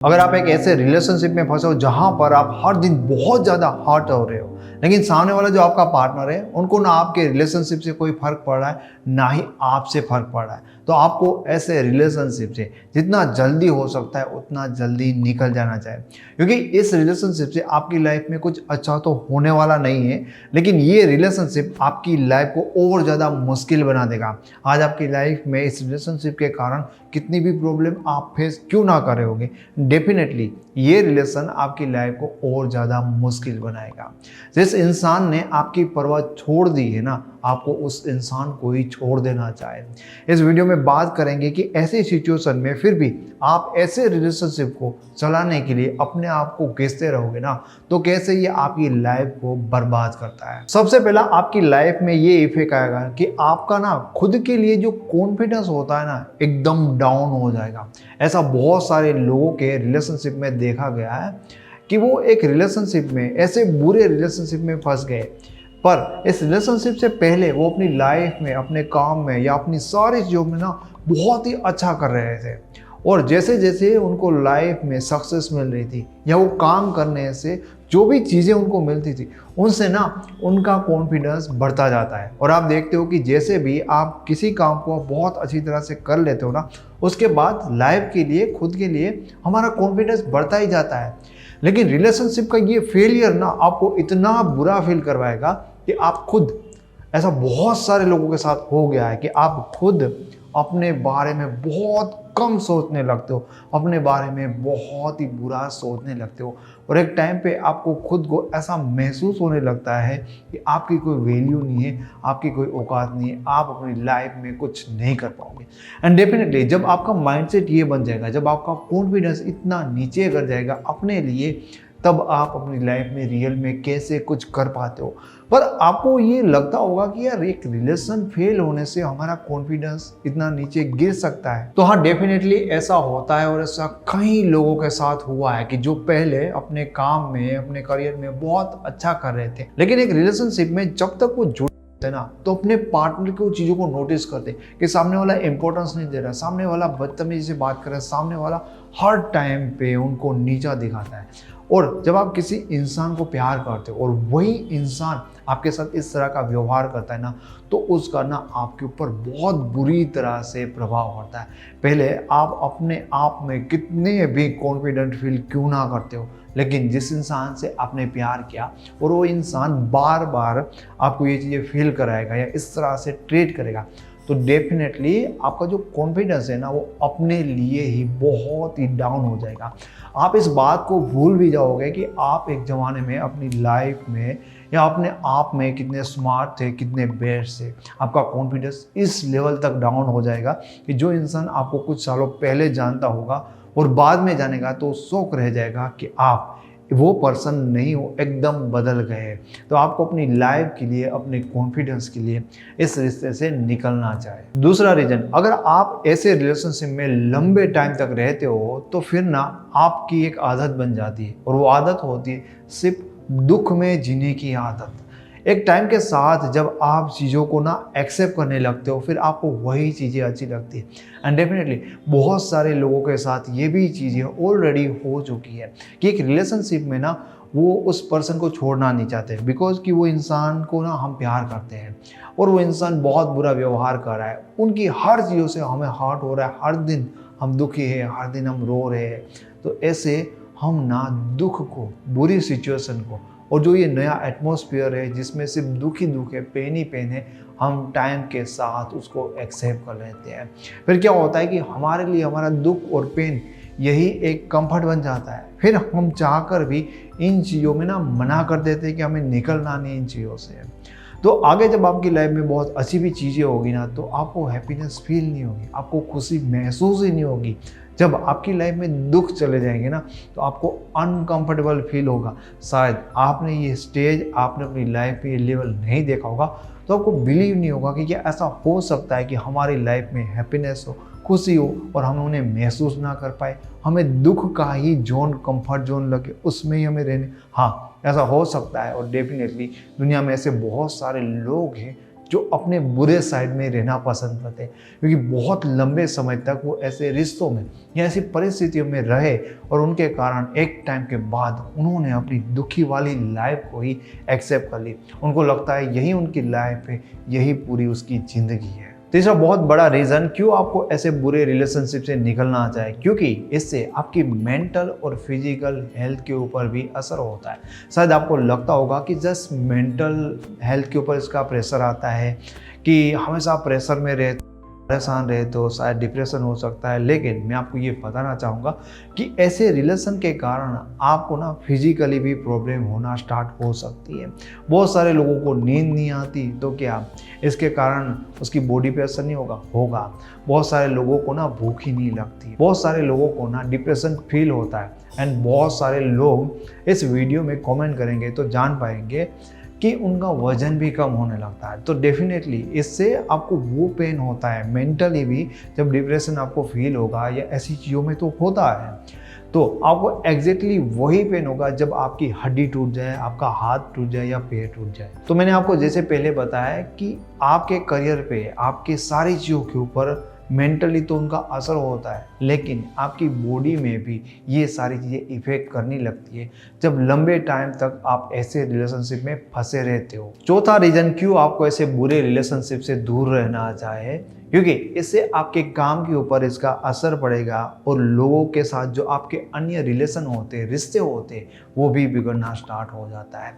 अगर आप एक ऐसे रिलेशनशिप में फंसे हो जहां पर आप हर दिन बहुत ज़्यादा हर्ट हो रहे हो, लेकिन सामने वाला जो आपका पार्टनर है उनको ना आपके रिलेशनशिप से कोई फर्क पड़ रहा है ना ही आपसे फर्क पड़ रहा है, तो आपको ऐसे रिलेशनशिप से जितना जल्दी हो सकता है उतना जल्दी निकल जाना चाहिए। क्योंकि इस रिलेशनशिप से आपकी लाइफ में कुछ अच्छा तो होने वाला नहीं है, लेकिन ये रिलेशनशिप आपकी लाइफ को और ज़्यादा मुश्किल बना देगा। आज आपकी लाइफ में इस रिलेशनशिप के कारण कितनी भी प्रॉब्लम आप फेस क्यों ना कर रहे होगे, डेफिनेटली ये रिलेशन आपकी लाइफ को और ज़्यादा मुश्किल बनाएगा। जिस इंसान ने आपकी परवाह छोड़ दी है ना, आपको उस इंसान को ही छोड़ देना चाहिए। इस वीडियो में बात करेंगे कि ऐसी सिचुएशन में फिर भी आप ऐसे रिलेशनशिप को चलाने के लिए अपने आप को घिसते रहोगे ना, तो कैसे ये आपकी लाइफ को बर्बाद करता है। सबसे पहला आपकी लाइफ में ये इफेक्ट आएगा कि आपका ना खुद के लिए जो कॉन्फिडेंस होता है ना, एकदम डाउन हो जाएगा। ऐसा बहुत सारे लोगों के रिलेशनशिप में देखा गया है कि वो एक रिलेशनशिप में, ऐसे बुरे रिलेशनशिप में फंस गए, पर इस रिलेशनशिप से पहले वो अपनी लाइफ में, अपने काम में या अपनी सारी चीज़ों में ना बहुत ही अच्छा कर रहे थे। और जैसे जैसे उनको लाइफ में सक्सेस मिल रही थी या वो काम करने से जो भी चीज़ें उनको मिलती थी, उनसे ना उनका कॉन्फिडेंस बढ़ता जाता है। और आप देखते हो कि जैसे भी आप किसी काम को बहुत अच्छी तरह से कर लेते हो ना, उसके बाद लाइफ के लिए, खुद के लिए हमारा कॉन्फिडेंस बढ़ता ही जाता है। लेकिन रिलेशनशिप का ये फेलियर ना आपको इतना बुरा फील करवाएगा कि आप खुद, ऐसा बहुत सारे लोगों के साथ हो गया है कि आप खुद अपने बारे में बहुत कम सोचने लगते हो, अपने बारे में बहुत ही बुरा सोचने लगते हो, और एक टाइम पे आपको खुद को ऐसा महसूस होने लगता है कि आपकी कोई वैल्यू नहीं है, आपकी कोई औकात नहीं है, आप अपनी लाइफ में कुछ नहीं कर पाओगे। एंड डेफिनेटली जब आपका माइंडसेट ये बन जाएगा, जब आपका कॉन्फिडेंस इतना नीचे गिर जाएगा अपने लिए, तब आप अपनी लाइफ में रियल में कैसे कुछ कर पाते हो। पर आपको ये लगता होगा कि यार एक रिलेशन फेल होने से हमारा कॉन्फिडेंस इतना नीचे गिर सकता है। तो हाँ, डेफिनेटली ऐसा होता है और ऐसा कई लोगों के साथ हुआ है कि जो पहले अपने काम में, अपने करियर में बहुत अच्छा कर रहे थे, लेकिन एक रिलेशनशिप में जब तक वो जुड़े ना, तो अपने पार्टनर की चीज़ों को नोटिस करते कि सामने वाला इंपॉर्टेंस नहीं दे रहा, सामने वाला बदतमीजी से बात कर रहा है, सामने वाला हर टाइम पे उनको नीचा दिखाता है। और जब आप किसी इंसान को प्यार करते हो और वही इंसान आपके साथ इस तरह का व्यवहार करता है ना, तो उसका ना आपके ऊपर बहुत बुरी तरह से प्रभाव पड़ता है। पहले आप अपने आप में कितने भी कॉन्फिडेंट फील क्यों ना करते हो, लेकिन जिस इंसान से आपने प्यार किया और वो इंसान बार बार आपको ये चीज़ें फील कराएगा या इस तरह से ट्रीट करेगा, तो डेफिनेटली आपका जो कॉन्फिडेंस है ना, वो अपने लिए ही बहुत ही डाउन हो जाएगा। आप इस बात को भूल भी जाओगे कि आप एक ज़माने में अपनी लाइफ में या अपने आप में कितने स्मार्ट थे, कितने बेस्ट थे। आपका कॉन्फिडेंस इस लेवल तक डाउन हो जाएगा कि जो इंसान आपको कुछ सालों पहले जानता होगा और बाद में जानेगा, तो शौक रह जाएगा कि आप वो पर्सन नहीं हो, एकदम बदल गए। तो आपको अपनी लाइफ के लिए, अपने कॉन्फिडेंस के लिए इस रिश्ते से निकलना चाहिए। दूसरा रीज़न, अगर आप ऐसे रिलेशनशिप में लंबे टाइम तक रहते हो, तो फिर ना आपकी एक आदत बन जाती है, और वो आदत होती है सिर्फ दुख में जीने की आदत। एक टाइम के साथ जब आप चीज़ों को ना एक्सेप्ट करने लगते हो, फिर आपको वही चीज़ें अच्छी लगती है। एंड डेफिनेटली बहुत सारे लोगों के साथ ये भी चीज़ें ऑलरेडी हो चुकी है कि एक रिलेशनशिप में ना वो उस पर्सन को छोड़ना नहीं चाहते, बिकॉज कि वो इंसान को ना हम प्यार करते हैं और वो इंसान बहुत बुरा व्यवहार कर रहा है, उनकी हर चीज़ों से हमें हर्ट हो रहा है, हर दिन हम दुखी हैं, हर दिन हम रो रहे हैं। तो ऐसे हम ना दुख को, बुरी सिचुएशन को, और जो ये नया एटमॉस्फेयर है जिसमें सिर्फ दुख ही दुख है, पेन ही पेन है, हम टाइम के साथ उसको एक्सेप्ट कर लेते हैं। फिर क्या होता है कि हमारे लिए हमारा दुख और पेन यही एक कंफर्ट बन जाता है। फिर हम चाहकर भी इन चीज़ों में ना मना कर देते हैं कि हमें निकलना नहीं इन चीज़ों से। तो आगे जब आपकी लाइफ में बहुत अच्छी भी चीज़ें होगी ना, तो आपको हैप्पीनेस फील नहीं होगी, आपको खुशी महसूस ही नहीं होगी। जब आपकी लाइफ में दुख चले जाएंगे ना, तो आपको अनकंफर्टेबल फील होगा। शायद आपने ये स्टेज, आपने अपनी लाइफ में ये लेवल नहीं देखा होगा, तो आपको बिलीव नहीं होगा कि क्या ऐसा हो सकता है कि हमारी लाइफ में हैप्पीनेस हो, खुशी हो, और हम उन्हें महसूस ना कर पाए, हमें दुख का ही जोन, कंफर्ट जोन लगे, उसमें ही हमें रहने। हाँ, ऐसा हो सकता है, और डेफिनेटली दुनिया में ऐसे बहुत सारे लोग हैं जो अपने बुरे साइड में रहना पसंद करते हैं, क्योंकि बहुत लंबे समय तक वो ऐसे रिश्तों में या ऐसी परिस्थितियों में रहे और उनके कारण एक टाइम के बाद उन्होंने अपनी दुखी वाली लाइफ को ही एक्सेप्ट कर ली। उनको लगता है यही उनकी लाइफ है, यही पूरी उसकी ज़िंदगी है। तीसरा बहुत बड़ा रीज़न क्यों आपको ऐसे बुरे रिलेशनशिप से निकलना चाहिए, क्योंकि इससे आपकी मेंटल और फिजिकल हेल्थ के ऊपर भी असर होता है। शायद आपको लगता होगा कि जस्ट मेंटल हेल्थ के ऊपर इसका प्रेशर आता है कि हमेशा प्रेशर में परेशान रहे तो शायद डिप्रेशन हो सकता है, लेकिन मैं आपको ये बताना चाहूँगा कि ऐसे रिलेशन के कारण आपको ना फिजिकली भी प्रॉब्लम होना स्टार्ट हो सकती है। बहुत सारे लोगों को नींद नहीं आती, तो क्या इसके कारण उसकी बॉडी पे असर नहीं होगा। बहुत सारे लोगों को ना भूख ही नहीं लगती, बहुत सारे लोगों को ना डिप्रेशन फील होता है। एंड बहुत सारे लोग इस वीडियो में कमेंट करेंगे तो जान पाएंगे कि उनका वजन भी कम होने लगता है। तो डेफिनेटली इससे आपको वो पेन होता है मेंटली भी, जब डिप्रेशन आपको फील होगा या ऐसी चीज़ों में तो होता है, तो आपको एग्जैक्टली वही पेन होगा जब आपकी हड्डी टूट जाए, आपका हाथ टूट जाए या पैर टूट जाए। तो मैंने आपको जैसे पहले बताया कि आपके करियर पे, आपके सारी चीज़ों के ऊपर मेंटली तो उनका असर होता है, लेकिन आपकी बॉडी में भी ये सारी चीज़ें इफेक्ट करने लगती है जब लंबे टाइम तक आप ऐसे रिलेशनशिप में फंसे रहते हो। चौथा रीज़न क्यों आपको ऐसे बुरे रिलेशनशिप से दूर रहना चाहिए, क्योंकि इससे आपके काम के ऊपर इसका असर पड़ेगा और लोगों के साथ जो आपके अन्य रिलेशन होते, रिश्ते होते, वो भी बिगड़ना स्टार्ट हो जाता है।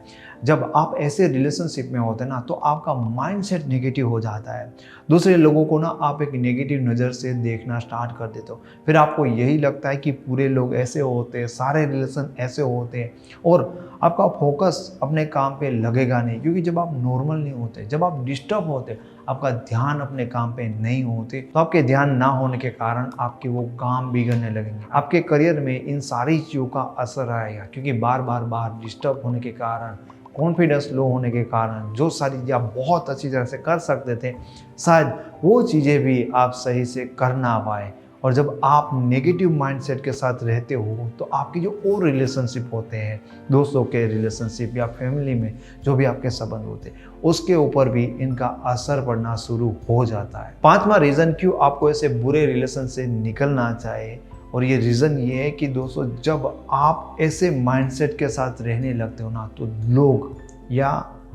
जब आप ऐसे रिलेशनशिप में होते ना, तो आपका माइंडसेट नेगेटिव हो जाता है। दूसरे लोगों को ना आप एक नेगेटिव नज़र से देखना स्टार्ट कर देते हो। फिर आपको यही लगता है कि पूरे लोग ऐसे होते हैं, सारे रिलेशन ऐसे होते हैं, और आपका फोकस अपने काम पे लगेगा नहीं, क्योंकि जब आप नॉर्मल नहीं होते, जब आप डिस्टर्ब होते, आपका ध्यान अपने काम पे नहीं होते, तो आपके ध्यान ना होने के कारण आपके वो काम बिगड़ने लगेंगे। आपके करियर में इन सारी चीज़ों का असर आएगा, क्योंकि बार बार डिस्टर्ब होने के कारण, कॉन्फिडेंस लो होने के कारण जो सारी चीज़ें आप बहुत अच्छी तरह से कर सकते थे, शायद वो चीज़ें भी आप सही से कर ना पाए। और जब आप नेगेटिव माइंडसेट के साथ रहते हो, तो आपके जो और रिलेशनशिप होते हैं, दोस्तों के रिलेशनशिप या फैमिली में जो भी आपके संबंध होते हैं, उसके ऊपर भी इनका असर पड़ना शुरू हो जाता है। पांचवा रीज़न क्यों आपको ऐसे बुरे रिलेशन से निकलना चाहिए, और ये रीज़न ये है कि दोस्तों, जब आप ऐसे माइंडसेट के साथ रहने लगते हो ना, तो लोग या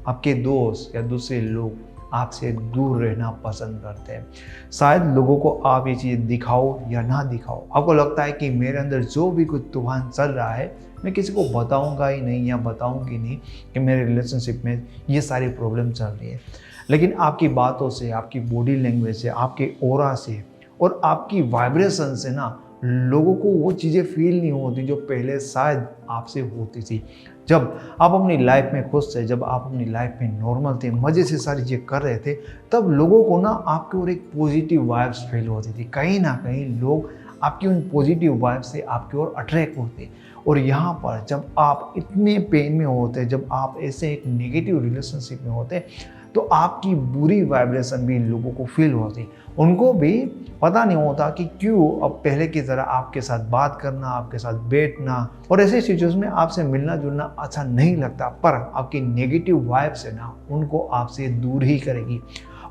आपके दोस्त या दूसरे लोग आपसे दूर रहना पसंद करते हैं। शायद लोगों को आप ये चीज़ दिखाओ या ना दिखाओ, आपको लगता है कि मेरे अंदर जो भी कुछ तूफान चल रहा है, मैं किसी को बताऊंगा ही नहीं या बताऊंगी नहीं कि मेरे रिलेशनशिप में ये सारी प्रॉब्लम चल रही है। लेकिन आपकी बातों से, आपकी बॉडी लैंग्वेज से, आपके ऑरा से और आपकी वाइब्रेशन से ना लोगों को वो चीज़ें फील नहीं होती जो पहले शायद आपसे होती थी। जब आप अपनी लाइफ में खुश थे, जब आप अपनी लाइफ में नॉर्मल थे, मज़े से सारी चीज़ें कर रहे थे, तब लोगों को ना आपकी ओर एक पॉजिटिव वाइब्स फील होती थी। कहीं ना कहीं लोग आपकी उन पॉजिटिव वाइब्स से आपकी ओर अट्रैक्ट होते। और यहाँ पर जब आप इतने पेन में होते, जब आप ऐसे एक नेगेटिव रिलेशनशिप में होते, तो आपकी बुरी वाइब्रेशन भी लोगों को फील होती। उनको भी पता नहीं होता कि क्यों अब पहले की तरह आपके साथ बात करना, आपके साथ बैठना और ऐसे सिचुएशन में आपसे मिलना जुलना अच्छा नहीं लगता, पर आपकी नेगेटिव वाइब से ना उनको आपसे दूर ही करेगी।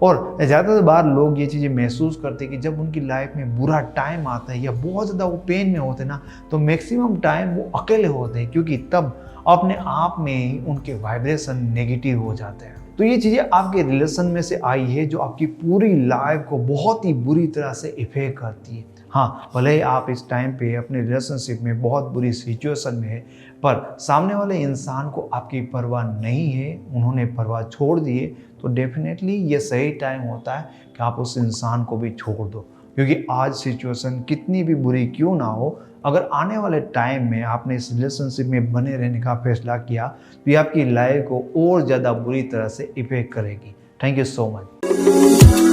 और ज़्यादातर बार लोग ये चीज़ें महसूस करते हैं कि जब उनकी लाइफ में बुरा टाइम आता है या बहुत ज़्यादा वो पेन में होते ना, तो मैक्सिमम टाइम वो अकेले होते हैं, क्योंकि तब अपने आप में ही उनके वाइब्रेशन नेगेटिव हो जाते हैं। तो ये चीज़ें आपके रिलेशन में से आई है जो आपकी पूरी लाइफ को बहुत ही बुरी तरह से इफेक्ट करती है। हाँ, भले ही आप इस टाइम पे अपने रिलेशनशिप में बहुत बुरी सिचुएशन में है, पर सामने वाले इंसान को आपकी परवाह नहीं है, उन्होंने परवाह छोड़ दी है, तो डेफिनेटली ये सही टाइम होता है कि आप उस इंसान को भी छोड़ दो। क्योंकि आज सिचुएशन कितनी भी बुरी क्यों ना हो, अगर आने वाले टाइम में आपने इस रिलेशनशिप में बने रहने का फैसला किया, तो ये आपकी लाइफ को और ज़्यादा बुरी तरह से इफेक्ट करेगी। Thank you so much.